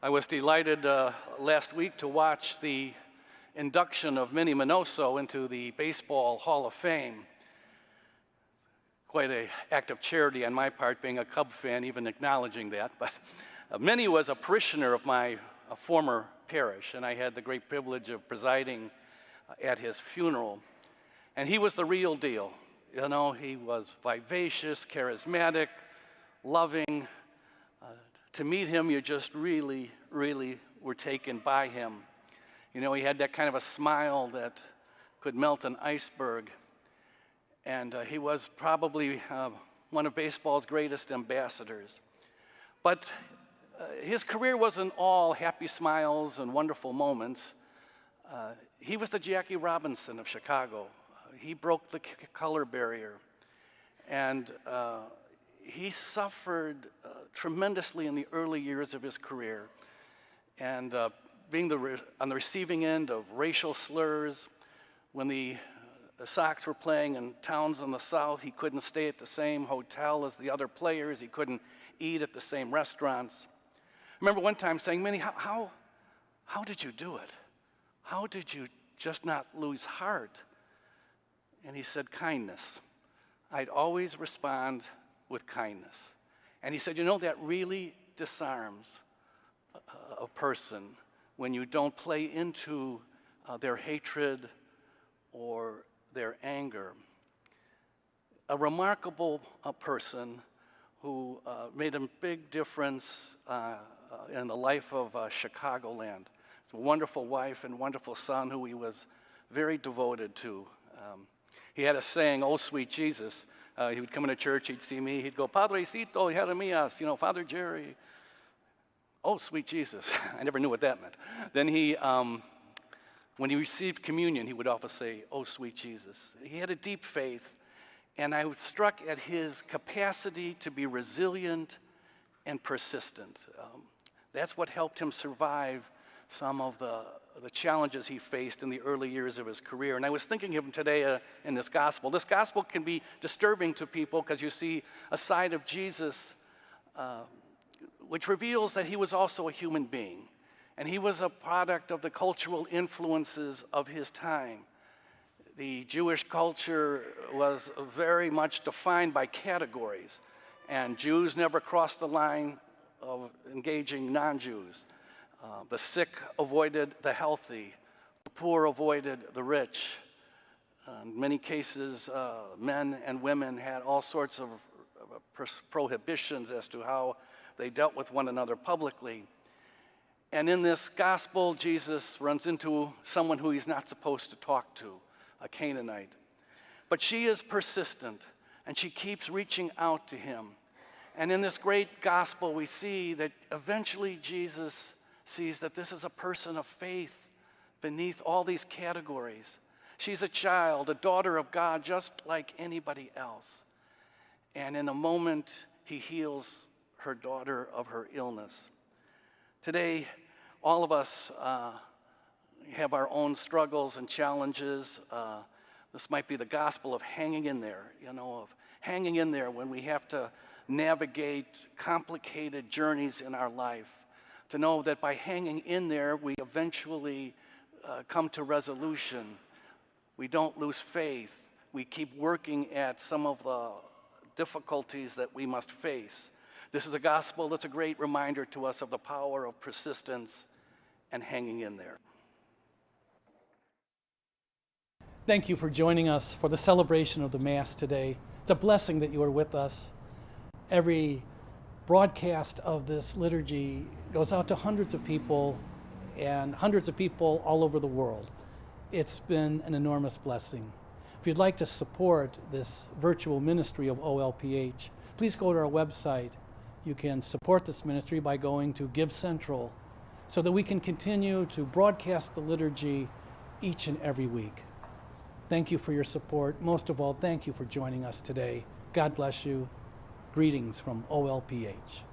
I was delighted last week to watch the induction of Minnie Minoso into the Baseball Hall of Fame. Quite an act of charity on my part, being a Cub fan, even acknowledging that. But Minnie was a parishioner of my former parish, and I had the great privilege of presiding at his funeral. And he was the real deal. You know, he was vivacious, charismatic, loving. To meet him, you just really, really were taken by him. You know, he had that kind of a smile that could melt an iceberg. And he was probably one of baseball's greatest ambassadors. But his career wasn't all happy smiles and wonderful moments. He was the Jackie Robinson of Chicago. He broke the color barrier. And he suffered tremendously in the early years of his career. And being on the receiving end of racial slurs, when the Sox were playing in towns in the South, he couldn't stay at the same hotel as the other players. He couldn't eat at the same restaurants. I remember one time saying, Minnie, how did you do it? How did you just not lose heart? And he said, kindness. I'd always respond with kindness. And he said, you know, that really disarms a person when you don't play into their hatred or their anger. A remarkable person who made a big difference in the life of Chicagoland. It's a wonderful wife and wonderful son who he was very devoted to. He had a saying, "Oh, sweet Jesus." He would come into church, he'd see me, he'd go, "Padrecito, Jeremias," you know, Father Jerry. Oh, sweet Jesus. I never knew what that meant. Then when he received communion, he would often say, "Oh, sweet Jesus." He had a deep faith, and I was struck at his capacity to be resilient and persistent. That's what helped him survive some of the challenges he faced in the early years of his career. And I was thinking of him today in this gospel. This gospel can be disturbing to people because you see a side of Jesus which reveals that he was also a human being. And he was a product of the cultural influences of his time. The Jewish culture was very much defined by categories, and Jews never crossed the line of engaging non-Jews. The sick avoided the healthy, the poor avoided the rich. In many cases, men and women had all sorts of prohibitions as to how they dealt with one another publicly. And in this gospel, Jesus runs into someone who he's not supposed to talk to, a Canaanite. But she is persistent, and she keeps reaching out to him. And in this great gospel, we see that eventually Jesus sees that this is a person of faith beneath all these categories. She's a child, a daughter of God, just like anybody else. And in a moment, he heals her daughter of her illness. Today, all of us have our own struggles and challenges. This might be the gospel of hanging in there, of hanging in there when we have to navigate complicated journeys in our life. To know that by hanging in there, we eventually come to resolution. We don't lose faith. We keep working at some of the difficulties that we must face. This is a gospel that's a great reminder to us of the power of persistence and hanging in there. Thank you for joining us for the celebration of the Mass today. It's a blessing that you are with us. Every broadcast of this liturgy goes out to hundreds of people and hundreds of people all over the world. It's been an enormous blessing. If you'd like to support this virtual ministry of OLPH, please go to our website. You can support this ministry by going to Give Central so that we can continue to broadcast the liturgy each and every week. Thank you for your support. Most of all, thank you for joining us today. God bless you. Greetings from OLPH.